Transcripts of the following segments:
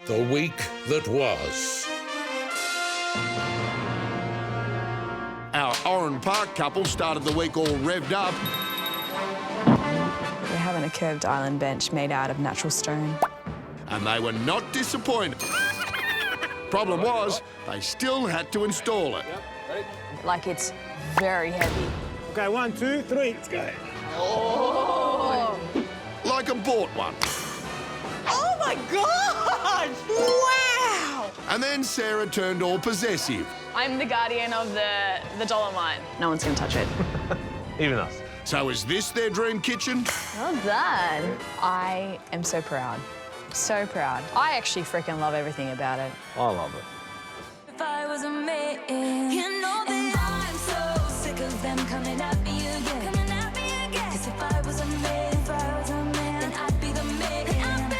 The week that was. Our Oran Park couple started the week all revved up. We're having a curved island bench made out of natural stone. And they were not disappointed. Problem was, they still had to install it. Like, it's very heavy. Okay, 1, 2, 3, let's go. Oh! Like a bought one. Oh my God! Wow! And then Sarah turned all possessive. I'm the guardian of the dollar mine. No one's gonna touch it. Even us. So is this their dream kitchen? Well done. I am so proud. So proud. I actually freaking love everything about it. I love it. If I was a man, you know that I'm so sick of them coming at me again. Coming at me again. 'Cause if I was a man, then I'd be the man.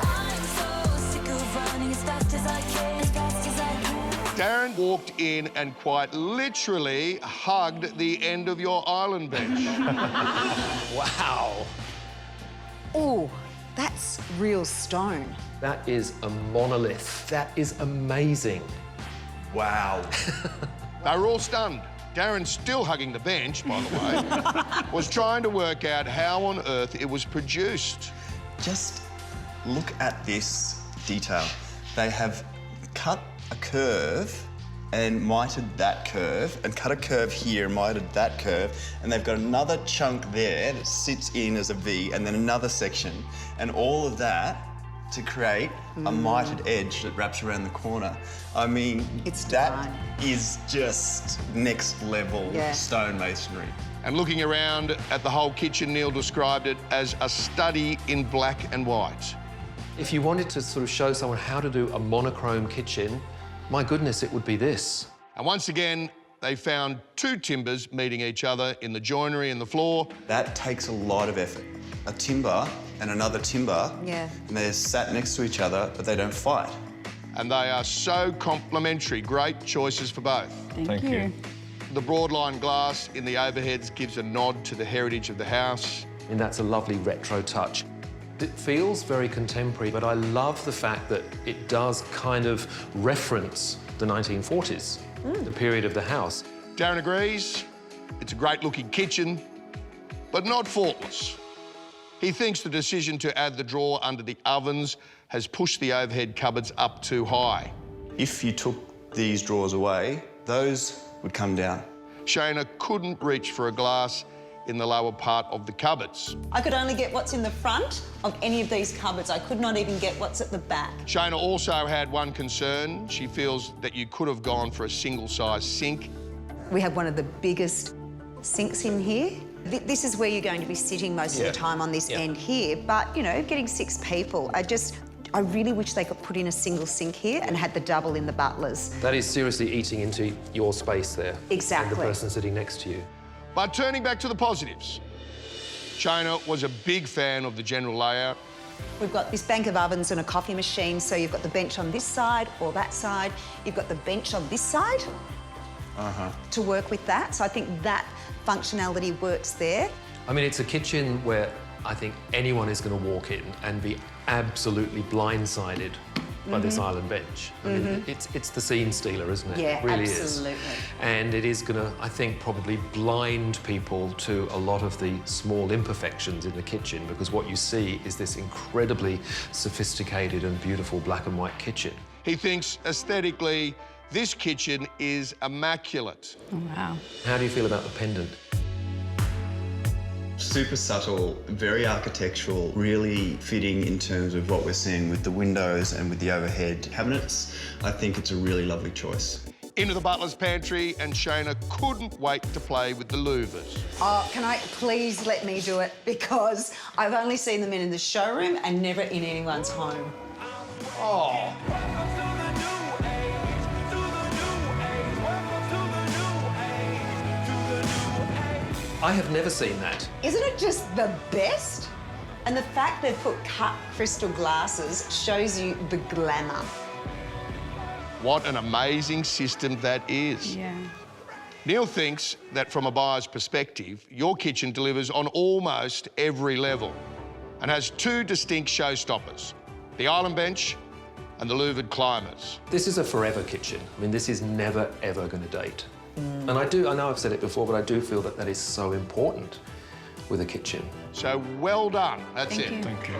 I'm so sick of running as fast as I can, as fast as I can. Darren walked in and quite literally hugged the end of your island bench. Wow. Oh, that's real stone. That is a monolith. That is amazing. Wow. They were all stunned. Darren, still hugging the bench, by the way, was trying to work out how on earth it was produced. Just look at this detail. They have cut a curve and mitered that curve, and cut a curve here and mitered that curve, and they've got another chunk there that sits in as a V, and then another section, and all of that to create a mitered edge that wraps around the corner. I mean, It's that divine. is just next level Yeah. stone masonry. And looking around at the whole kitchen, Neil described it as a study in black and white. If you wanted to sort of show someone how to do a monochrome kitchen, my goodness, it would be this. And once again, they found two timbers meeting each other in the joinery and the floor. That takes a lot of effort. A timber and another timber, Yeah. and they're sat next to each other, but they don't fight. And they are so complementary. Great choices for both. Thank you. The broadline glass in the overheads gives a nod to the heritage of the house. And that's a lovely retro touch. It feels very contemporary, but I love the fact that it does kind of reference the 1940s, the period of the house. Darren agrees. It's a great-looking kitchen, but not faultless. He thinks the decision to add the drawer under the ovens has pushed the overhead cupboards up too high. If you took these drawers away, those would come down. Shaynna couldn't reach for a glass in the lower part of the cupboards. I could only get what's in the front of any of these cupboards. I could not even get what's at the back. Shaynna also had one concern. She feels that you could have gone for a single-size sink. We have one of the biggest sinks in here. This is where you're going to be sitting most of the time on this end here. But, you know, getting 6 people, I really wish they could put in a single sink here and had the double in the butlers. That is seriously eating into your space there. Exactly. And the person sitting next to you. But turning back to the positives, Shaynna was a big fan of the general layout. We've got this bank of ovens and a coffee machine, so you've got the bench on this side or that side. You've got the bench on this side to work with that. So I think that functionality works there. I mean, it's a kitchen where I think anyone is going to walk in and be absolutely blindsided by this island bench. I mean, it's the scene stealer, isn't it? Yeah, it really absolutely. is. And it is going to, I think, probably blind people to a lot of the small imperfections in the kitchen, because what you see is this incredibly sophisticated and beautiful black and white kitchen. He thinks aesthetically, this kitchen is immaculate. Oh, wow. How do you feel about the pendant? Super subtle, very architectural, really fitting in terms of what we're seeing with the windows and with the overhead cabinets. I think it's a really lovely choice. Into the butler's pantry, and Shaynna couldn't wait to play with the louvers. Oh, can I please let me do it? Because I've only seen them in the showroom and never in anyone's home. Oh. I have never seen that. Isn't it just the best? And the fact they've put cut crystal glasses shows you the glamour. What an amazing system that is. Yeah. Neil thinks that from a buyer's perspective, your kitchen delivers on almost every level and has 2 distinct showstoppers, the island bench and the louvered climbers. This is a forever kitchen. I mean, this is never, ever going to date. And I know I've said it before, but I do feel that that is so important with a kitchen. So well done. That's Thank it. you. Thank you.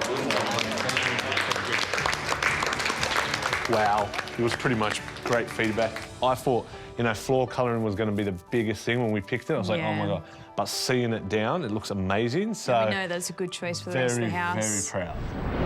Wow, it was pretty much great feedback. I thought, you know, floor colouring was going to be the biggest thing when we picked it. I was like, oh my God. But seeing it down, it looks amazing. So We know that's a good choice for the rest of the house. Very proud.